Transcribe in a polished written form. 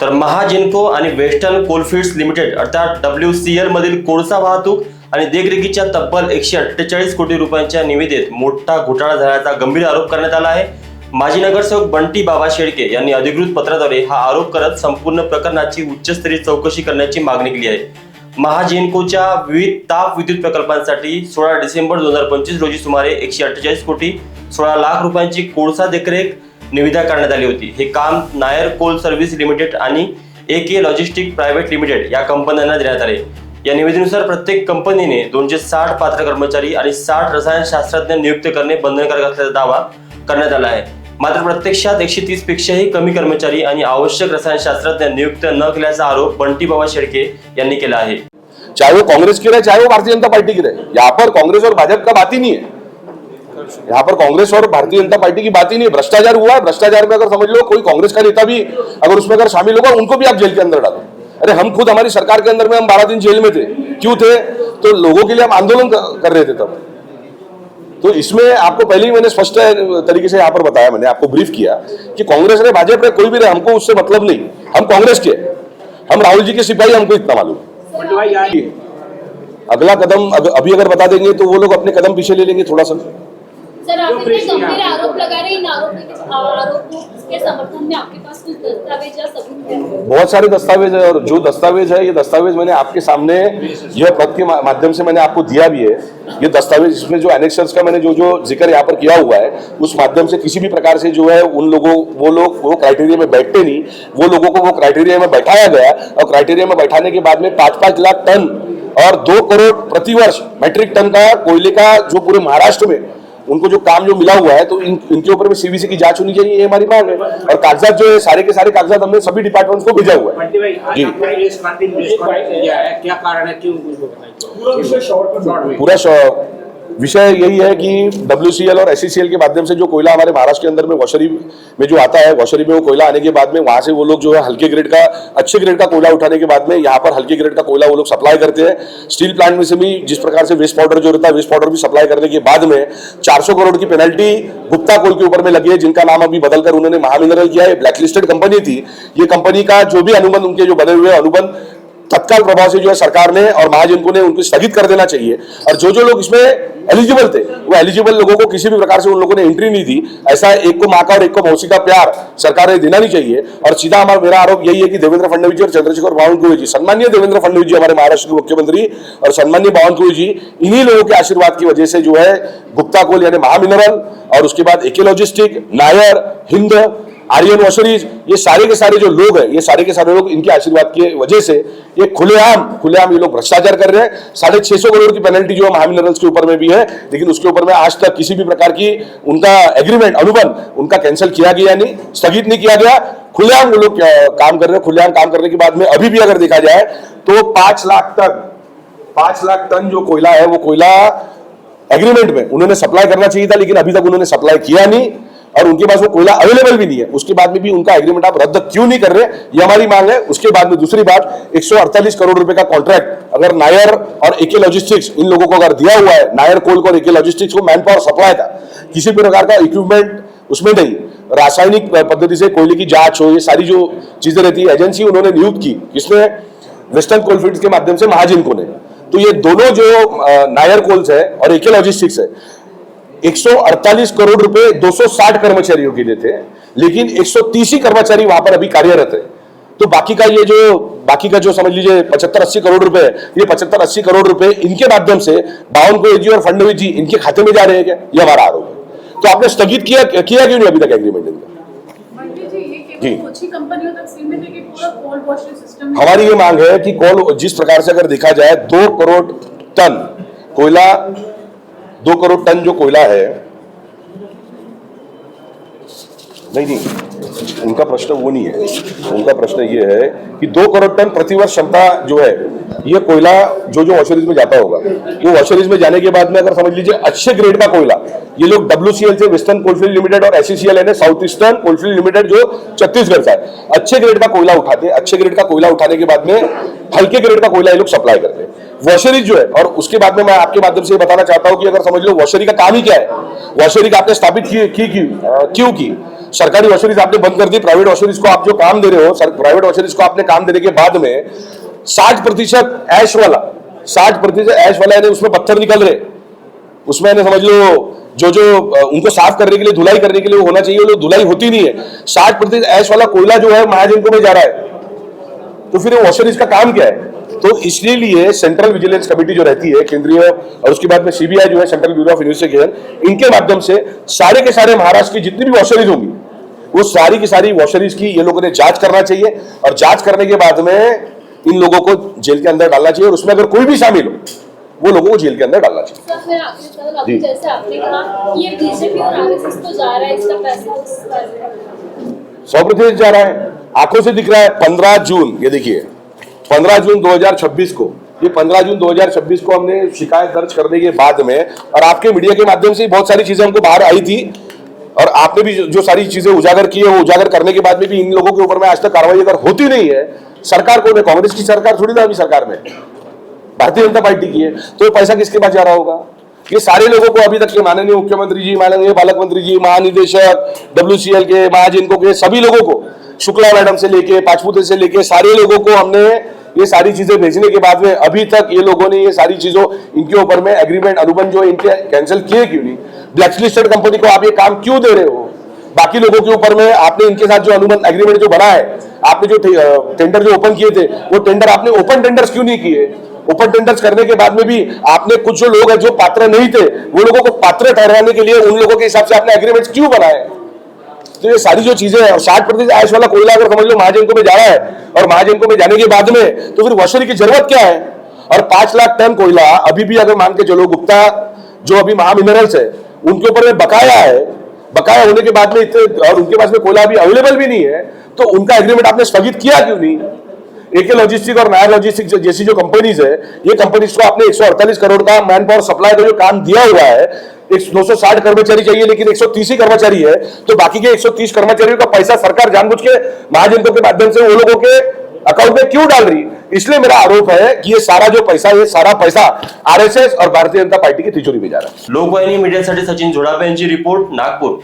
तर महाजिनको आणि western coalfields limited अर्थात WCL मधील कोळसा वाहतूक आणि देखरेखीच्या तब्बल 148 कोटी रुपयांच्या निविदेत मोठा घोटाळा झाल्याचा गंभीर आरोप करण्यात आला आहे। माजी नगरसेवक बंटी बाबा शेळके यांनी अधिकृत पत्राद्वारे हा आरोप करत संपूर्ण प्रकरणाची उच्चस्तरीय चौकशी करण्याची मागणी केली आहे। महाजिनकोच्या विविध ताप विद्युत प्रकल्पांसाठी 16 डिसेंबर 2025 रोजी सुमारे 148 कोटी 16 लाख रुपयांची कोळसा देखरेख निविदा करण्यात आली होती। हे काम नायर कोल सर्व्हिस लिमिटेड आणि AK लॉजिस्टिक प्रायव्हेट लिमिटेड या कंपन्यांना देण्यात आले। या निविदेनुसार प्रत्येक कंपनीने 260 पात्र कर्मचारी आणि 60 रसायनशास्त्रज्ञ नियुक्त करणे बंधनकारक असल्याचा दावा करण्यात आला आहे। मात्र प्रत्यक्षात 130 पेक्षाही कमी कर्मचारी आणि आवश्यक रसायनशास्त्रज्ञ नियुक्त न केल्याचा आरोप बंटी बाबा शेळके यांनी केला आहे। चाहे वो कांग्रेस की रहे चाहे वो भारतीय जनता पार्टी की रहे, यहाँ पर कांग्रेस और भाजपा का बात ही नहीं है। यहाँ पर कांग्रेस और भारतीय जनता पार्टी की बात ही नहीं है। भ्रष्टाचार हुआ है, भ्रष्टाचार में अगर समझ लो कोई कांग्रेस का नेता भी अगर उसमें अगर शामिल होगा उनको भी आप जेल के अंदर डालो। अरे हम खुद हमारी सरकार के अंदर में हम 12 दिन जेल में थे, क्यों थे? तो लोगों के लिए हम आंदोलन कर रहे थे तब। तो इसमें आपको पहले ही मैंने स्पष्ट तरीके से यहाँ पर बताया, मैंने आपको ब्रीफ किया कि कांग्रेस ने भाजपा ने कोई भी रहे, हमको उससे मतलब नहीं। हम कांग्रेस के, हम राहुल जी के सिपाही, हमको इतना मालूम। अगला कदम अभी अगर बता देंगे तो वो लोग अपने कदम पीछे ले लेंगे थोड़ा सा। सर, आप इतने गंभीर आरोप लगा रहे हैं, इन आरोपों के समर्थन में आपके पास कुछ दस्तावेज या सबूत है? बहुत सारे दस्तावेज है, और जो दस्तावेज है ये दस्तावेज मैंने आपके सामने यह पद के माध्यम से मैंने आपको दिया भी है। ये दस्तावेज इसमें जो एनेक्सर्स का मैंने जो जिक्र यहाँ पर किया हुआ है उस माध्यम से किसी भी प्रकार से जो है उन लोगों वो क्राइटेरिया में बैठते नहीं, वो लोगों को वो क्राइटेरिया में बैठाया गया, और क्राइटेरिया में बैठाने के बाद में 5-5 लाख टन और 2 करोड़ प्रतिवर्ष मैट्रिक टन का कोयले का जो पूरे महाराष्ट्र में उनको जो काम जो मिला हुआ है, तो इनके ऊपर में CVC की जांच होनी चाहिए, ये हमारी मांग है। और कागजात जो है सारे के सारे कागजात हमने सभी डिपार्टमेंट्स को भेजा हुआ है। जी, क्या कारण है, क्यों पूरा विषय यही है कि WCL और SCCL के माध्यम से जो कोयला हमारे महाराष्ट्र के अंदर में वॉशरी में जो आता है, वॉशरी में वो कोयला आने के बाद में वहां से वो लोग जो है हल्के ग्रेड का अच्छे ग्रेड का कोयला उठाने के बाद में यहाँ पर हल्के ग्रेड का कोयला वो लोग सप्लाई करते हैं। स्टील प्लांट में से भी जिस प्रकार से वेस्ट पाउडर जो रहता है, वेस्ट पाउडर भी सप्लाई करने के बाद में 400 करोड़ की पेनल्टी गुप्ता कोल के ऊपर में लगी है, जिनका नाम अभी बदलकर उन्होंने महामिनरल किया है। ब्लैकलिस्टेड कंपनी थी ये कंपनी का, जो भी अनुबंध उनके जो बने हुए अनुबंध तत्काल प्रभाव से जो है सरकार ने और महाजिनको ने उनको स्थगित कर देना चाहिए। और जो लोग इसमें एलिजिबल थे वो एलिजिबल लोगों को किसी भी प्रकार से उन लोगों ने एंट्री नहीं दी। ऐसा एक को माँ का और एक को मौसी का प्यार सरकार ने देना नहीं चाहिए। और सीधा मेरा आरोप यही है कि देवेंद्र फडणवीस जी और चंद्रशेखर बावनकुळे जी, सम्माननीय देवेंद्र फडणवीस जी हमारे महाराष्ट्र के मुख्यमंत्री और सम्माननीय बावनकुळे जी, इन्हीं लोगों के आशीर्वाद की वजह से जो है गुप्ता कोल यानी महामिनरल और उसके बाद AK logistic, Nair, Hind, Aryan washeries, ये सारे के सारे जो लोग हैं, ये सारे के सारे लोग इनके आशीर्वाद की वजह से ये खुलेआम ये लोग भ्रष्टाचार कर रहे हैं। 650 करोड़ की पेनल्टी जो है महामिनरल्स के ऊपर में भी है, लेकिन उसके ऊपर में आज तक किसी भी प्रकार की उनका एग्रीमेंट अनुबंध उनका कैंसिल किया गया नहीं, स्थगित नहीं किया गया। खुलेआम वो लोग काम कर रहे हैं। खुलेआम काम करने के बाद में अभी भी अगर देखा जाए तो 5 लाख टन जो कोयला है वो कोयला एग्रीमेंट में उन्होंने सप्लाई करना चाहिए था, लेकिन अभी तक उन्होंने सप्लाई किया नहीं और उनके पास वो कोयला अवेलेबल भी नहीं है। उसके बाद में भी उनका एग्रीमेंट आप रद्द क्यों नहीं कर रहे, ये हमारी मांग है। उसके बाद में दूसरी बात, 148 करोड़ रुपए का कॉन्ट्रैक्ट अगर नायर और AK लॉजिस्टिक्स इन लोगों को अगर दिया हुआ है, नायर कोल को और AK लॉजिस्टिक्स को मैन पावर सप्लाई था, किसी भी प्रकार का इक्विपमेंट उसमें नहीं, रासायनिक पद्धति से कोयले की जांच हो, ये सारी जो चीजें रहती है, एजेंसी उन्होंने नियुक्त की, इसमें वेस्टर्न कोलफील्ड्स के माध्यम से महाजिनको ने। तो ये दोनों जो नायर कोल्स है और AK लॉजिस्टिक्स है, 148 करोड़ रुपए 260 कर्मचारियों के लिए थे, लेकिन 130 ही कर्मचारी वहां पर अभी कार्यरत है। तो बाकी का जो समझ लीजिए 75-80 करोड़ रुपए, ये 75-80 करोड़ रुपए इनके माध्यम से बावनकुळे जी और फडणवीस जी इनके खाते में जा रहे हैं क्या, ये हमारा आरोप है। तो आपने स्थगित किया क्यों नहीं अभी तक एग्रीमेंट इनका? हमारी ये मांग है कि कोल जिस प्रकार से अगर देखा जाए 2 करोड़ टन कोयला, 2 करोड़ टन जो कोयला है, नहीं उनका प्रश्न वो नहीं है। उनका प्रश्न ये है कि 2 करोड़ टन प्रतिवर्ष क्षमता जो है ये कोयला जो वॉशरीज में जाता होगा, वो वॉशरीज में जाने के बाद में अगर समझ लीजिए अच्छे ग्रेड का कोयला ये लोग WCL से वेस्टर्न कोलफील्ड लिमिटेड और SCCL है साउथ ईस्टर्न कोलफील्ड लिमिटेड जो छत्तीसगढ़ का है, अच्छे ग्रेड का कोयला उठाते हैं। अच्छे ग्रेड का कोयला उठाने के बाद में हल्के ग्रेड का कोयला ये लोग सप्लाई करते हैं वॉशरीज जो है। और उसके बाद में मैं आपके माध्यम से बताना चाहता हूं कि अगर समझ लो वॉशरी का काम ही क्या है, वॉशरी का आपने स्थापित क्यों की, सरकारी वॉशरीज आपने बंद कर दी, प्राइवेट वॉशरीज को आप जो काम दे रहे हो, प्राइवेट वॉशरीज को आपने काम देने के बाद में 60% ऐश वाला, 60% ऐश वाला यानी उसमें पत्थर निकल रहे, उसमें यानी समझ लो जो उनको साफ करने के लिए, धुलाई करने के लिए होना चाहिए, वो धुलाई होती नहीं है। 60% ऐश वाला कोयला जो है महाजनको में जा रहा है, तो फिर वॉशरीज का काम क्या है? तो इसलिए सेंट्रल विजिलेंस कमेटी जो रहती है केंद्रीय, और उसके बाद में सीबीआई जो है, सेंट्रल ब्यूरो ऑफ इन्वेस्टिगेशन, इनके माध्यम से सारे के सारे महाराष्ट्र की जितनी भी वॉशरीज होंगी वो सारी की सारी वॉशरीज की ये लोगों ने जांच करना चाहिए, और जांच करने के बाद में इन लोगों को जेल के अंदर डालना चाहिए, और उसमें अगर कोई भी शामिल हो वो लोगों को जेल के अंदर डालना चाहिए। सर, फिर आखिरी सवाल, अभी जैसे आपने कहा ये बीजेपी और आरएसएस को जा रहा है, इसका पैसा उस पर 100% जा रहा है, आंखों से दिख रहा है। 15 जून, ये देखिए 15 जून 2026 को, ये 15 जून 2026 को हमने शिकायत दर्ज करने के बाद में, और आपके मीडिया के माध्यम से बहुत सारी चीजें हमको बाहर आई थी, और आपने भी जो सारी चीजें उजागर की है, वो उजागर करने के बाद में भी इन लोगों के ऊपर में आज तक कार्रवाई अगर होती नहीं है, सरकार कौन है? कांग्रेस की सरकार थोड़ी ना अभी सरकार में, भारतीय जनता पार्टी की है, तो ये पैसा किसके पास जा रहा होगा? ये सारे लोगों को अभी तक के माननीय मुख्यमंत्री जी, माननीय पालक मंत्री जी, महानिदेशक, WCL के, महाजिनको के सभी लोगों को, शुक्ला मैडम से लेके पाचपुते से लेके सारे लोगों को हमने ये सारी चीजें भेजने के बाद में अभी तक ये लोगों ने ये सारी चीजों, इनके ऊपर में एग्रीमेंट, अनुबंध जो इनके कैंसिल किए क्यों नहीं? ब्लैकलिस्टेड कंपनी को आप ये काम क्यों दे रहे हो? बाकी लोगों के ऊपर में आपने इनके साथ जो अनुबंध एग्रीमेंट जो बना है, आपने जो टेंडर जो ओपन किए थे, वो टेंडर आपने ओपन टेंडर्स क्यों नहीं किए? ओपन टेंडर्स करने के बाद में भी आपने कुछ जो लोग हैं जो पात्र नहीं थे, वो लोगों को पात्र ठहराने के लिए उन लोगों के हिसाब से आपने एग्रीमेंट्स क्यों बनाए? तो ये सारी जो चीजें है, और 60% ऐश वाला कोयला अगर समझ लो महाजनको में जा रहा है, और महाजनको में जाने के बाद में तो फिर वॉशरी की जरूरत क्या है? और 5 लाख टन कोयला अभी भी अगर मान के चलो, गुप्ता जो अभी महा मिनरल्स है उनके ऊपर में बकाया है, बकाया होने के बाद में इतने, और उनके पास में कोयला अभी अवेलेबल भी नहीं है, तो उनका एग्रीमेंट आपने स्थगित किया क्यों नहीं? एके लॉजिस्टिक और नायर लॉजिस्टिक जैसी जो कंपनीज है, ये कंपनीज को आपने 148 करोड़ का मैन पावर सप्लाई का जो काम दिया हुआ है, 260 कर्मचारी चाहिए लेकिन 130 ही कर्मचारी है, तो बाकी के 130 कर्मचारियों का पैसा सरकार जानबूझ के महाजनों के माध्यम से वो लोगों के अकाउंट में क्यों डाल रही? इसलिए मेरा आरोप है कि ये सारा पैसा आरएसएस और भारतीय जनता पार्टी की तिजोरी में जा रहा है। लोकवाहिनी मीडियासाठी सचिन झोडापे यांची रिपोर्ट, नागपूर।